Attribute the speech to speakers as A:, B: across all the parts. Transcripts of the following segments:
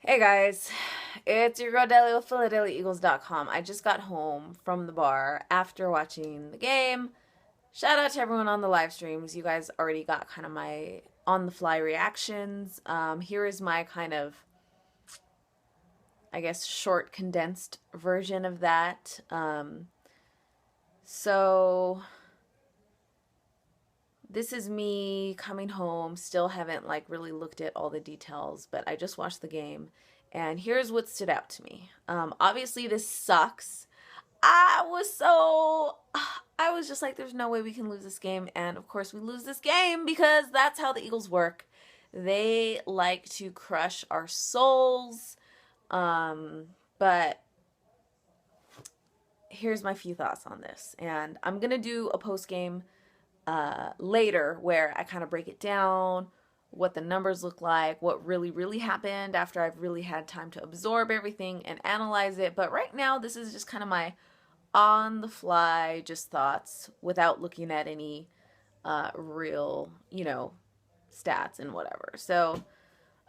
A: Hey guys, it's your girl Deli with PhiladelphiaEagles.com. I just got home from the bar after watching the game. Shout out to everyone on the live streams. You guys already got kind of my on the fly reactions. Here is my kind of, I guess, short condensed version of that. So this is me coming home. Still haven't like really looked at all the details, but I just watched the game. And here's what stood out to me. Obviously, this sucks. I was just like, there's no way we can lose this game. And of course, we lose this game because that's how the Eagles work. They like to crush our souls. But here's my few thoughts on this. And I'm going to do a post game later where I kind of break it down, what the numbers look like, what really happened after I've really had time to absorb everything and analyze it. But right now, this is just kind of my on the fly, just thoughts without looking at any real, stats and whatever. So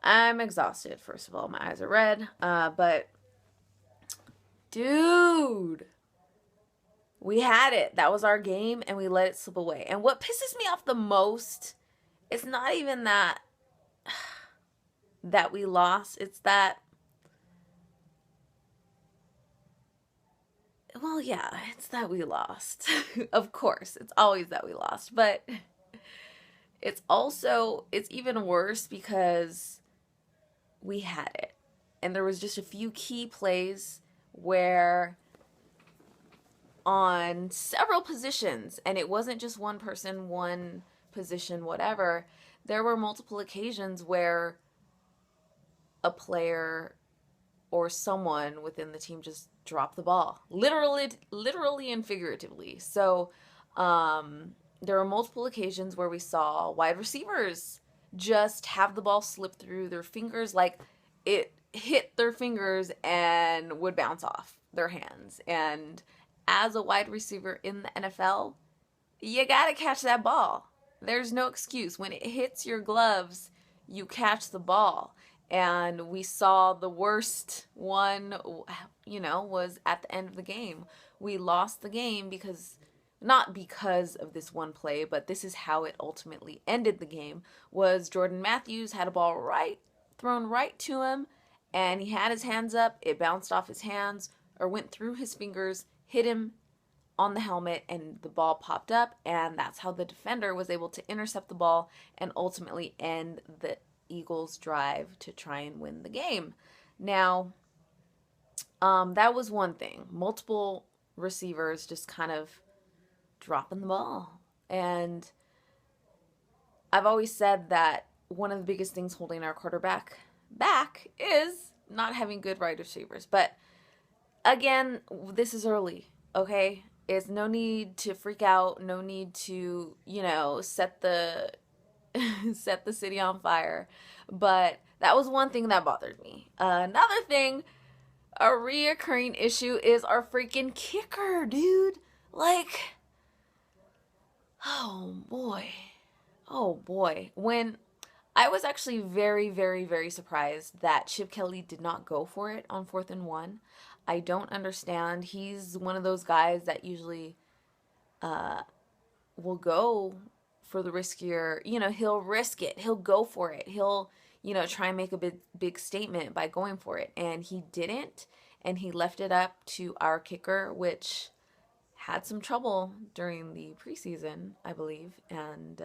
A: I'm exhausted, first of all. My eyes are red. But dude, we had it. That was our game, and we let it slip away. And what pisses me off the most, it's not even that we lost. It's that, well, yeah, it's that we lost. Of course, it's always that we lost. But it's even worse because we had it. And there was just a few key plays where on several positions, and it wasn't just one person, one position, whatever. There were multiple occasions where a player or someone within the team just dropped the ball, literally and figuratively. So there were multiple occasions where we saw wide receivers just have the ball slip through their fingers, like it hit their fingers and would bounce off their hands. And as a wide receiver in the NFL, you gotta catch that ball. There's no excuse. When it hits your gloves, you catch the ball. And we saw the worst one, was at the end of the game. We lost the game not because of this one play, but this is how it ultimately ended the game, was Jordan Matthews had a ball thrown right to him, and he had his hands up. It bounced off his hands or went through his fingers, hit him on the helmet, and the ball popped up, and that's how the defender was able to intercept the ball and ultimately end the Eagles' drive to try and win the game. Now, that was one thing. Multiple receivers just kind of dropping the ball. And I've always said that one of the biggest things holding our quarterback back is not having good wide receivers. But again, this is early, okay? It's no need to freak out, no need to, set the set the city on fire. But that was one thing that bothered me. Another thing, a reoccurring issue is our freaking kicker, dude. Like, oh boy. Oh boy. When I was actually very surprised that Chip Kelly did not go for it on 4th and 1. I don't understand. He's one of those guys that usually will go for the riskier, he'll risk it. He'll go for it. He'll, try and make a big statement by going for it. And he didn't. And he left it up to our kicker, which had some trouble during the preseason, I believe. And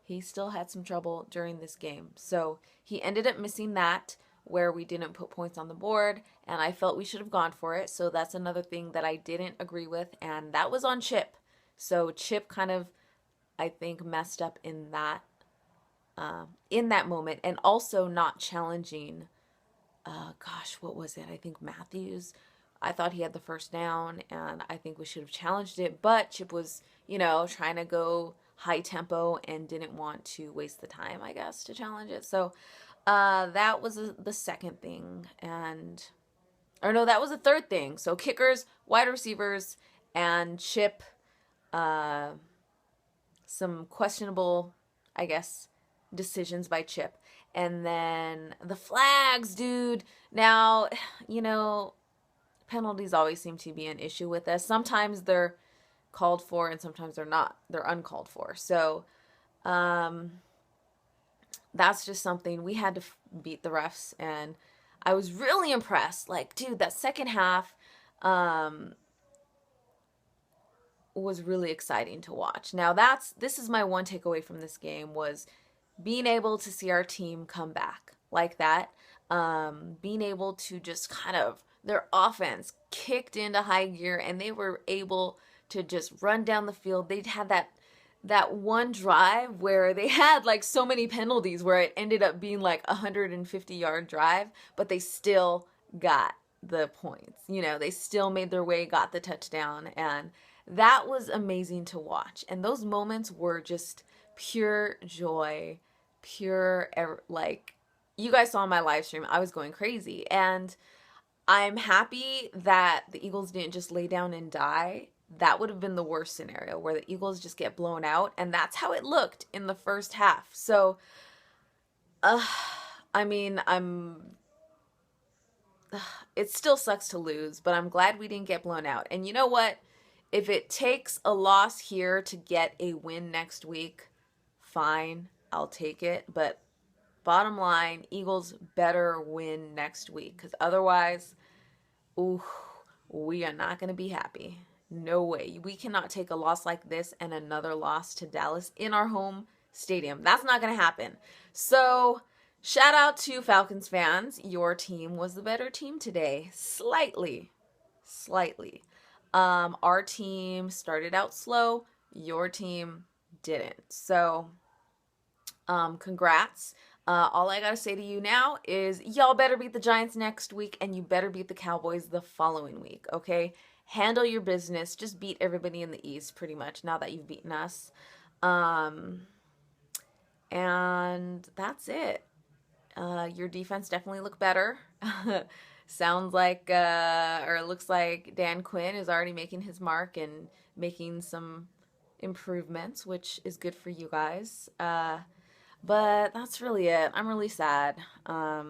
A: he still had some trouble during this game. So he ended up missing that, where we didn't put points on the board, and I felt we should have gone for it. So that's another thing that I didn't agree with, and that was on Chip. So Chip kind of, I think, messed up in that moment, and also not challenging, what was it? I think Matthews. I thought he had the first down, and I think we should have challenged it, but Chip was, trying to go high tempo and didn't want to waste the time, I guess, to challenge it. So that was the second thing, that was the third thing. So kickers, wide receivers, and Chip, some questionable, I guess, decisions by Chip. And then the flags, dude. Now, penalties always seem to be an issue with us. Sometimes they're called for and sometimes they're not. They're uncalled for. So, that's just something we had to beat the refs, and I was really impressed. Like, dude, that second half was really exciting to watch. Now, this is my one takeaway from this game, was being able to see our team come back like that. Being able to just kind of, their offense kicked into high gear and they were able to just run down the field. They'd had that one drive where they had like so many penalties where it ended up being like a 150-yard drive, but they still got the points. They still made their way, got the touchdown, and that was amazing to watch. And those moments were just pure joy, like, you guys saw my live stream. I was going crazy, and I'm happy that the Eagles didn't just lay down and die. That would have been the worst scenario, where the Eagles just get blown out, and that's how it looked in the first half. So, it still sucks to lose, but I'm glad we didn't get blown out. And you know what? If it takes a loss here to get a win next week, fine, I'll take it. But bottom line, Eagles better win next week, because otherwise, we are not going to be happy. No way. We cannot take a loss like this and another loss to Dallas in our home stadium. That's not going to happen. So, shout out to Falcons fans. Your team was the better team today. Slightly. Our team started out slow. Your team didn't. So, congrats. All I gotta say to you now is y'all better beat the Giants next week, and you better beat the Cowboys the following week, okay? Handle your business. Just beat everybody in the East, pretty much, now that you've beaten us. And that's it. Your defense definitely looked better. Sounds like, or it looks like Dan Quinn is already making his mark and making some improvements, which is good for you guys. But that's really it. I'm really sad. I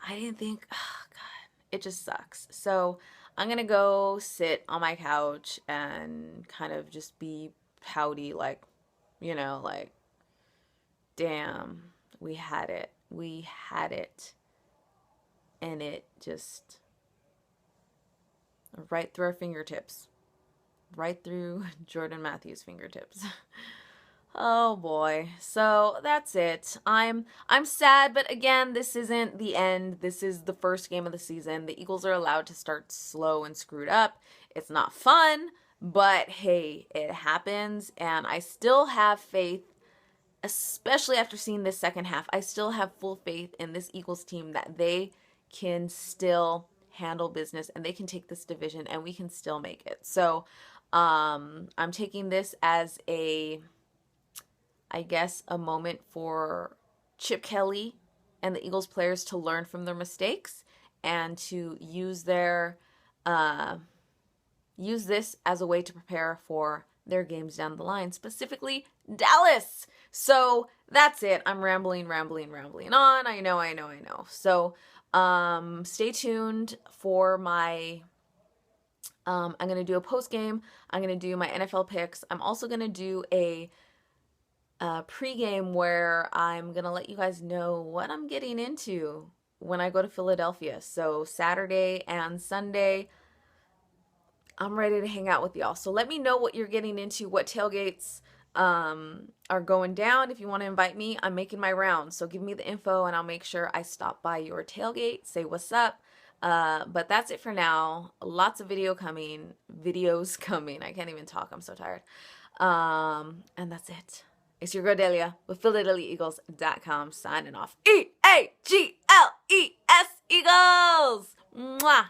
A: didn't think, oh God, it just sucks. So I'm going to go sit on my couch and kind of just be pouty, like, damn, we had it. And it just, right through our fingertips. Right through Jordan Matthews' fingertips. Oh boy. So that's it. I'm sad, but again, this isn't the end. This is the first game of the season. The Eagles are allowed to start slow and screwed up. It's not fun, but hey, it happens, and I still have faith, especially after seeing this second half. I still have full faith in this Eagles team that they can still handle business and they can take this division and we can still make it. So, I'm taking this as a moment for Chip Kelly and the Eagles players to learn from their mistakes and to use this as a way to prepare for their games down the line, specifically Dallas. So that's it. I'm rambling on. I know. So, stay tuned for my, I'm going to do a post game. I'm going to do my NFL picks. I'm also going to do a pregame where I'm going to let you guys know what I'm getting into when I go to Philadelphia. So Saturday and Sunday, I'm ready to hang out with y'all. So let me know what you're getting into, what tailgates are going down. If you want to invite me, I'm making my rounds. So give me the info and I'll make sure I stop by your tailgate, say what's up. But that's it for now. Lots of videos coming. I can't even talk. I'm so tired. And that's it. It's your girl Delia with PhiladelphiaEagles.com signing off. EAGLES Eagles! Mwah!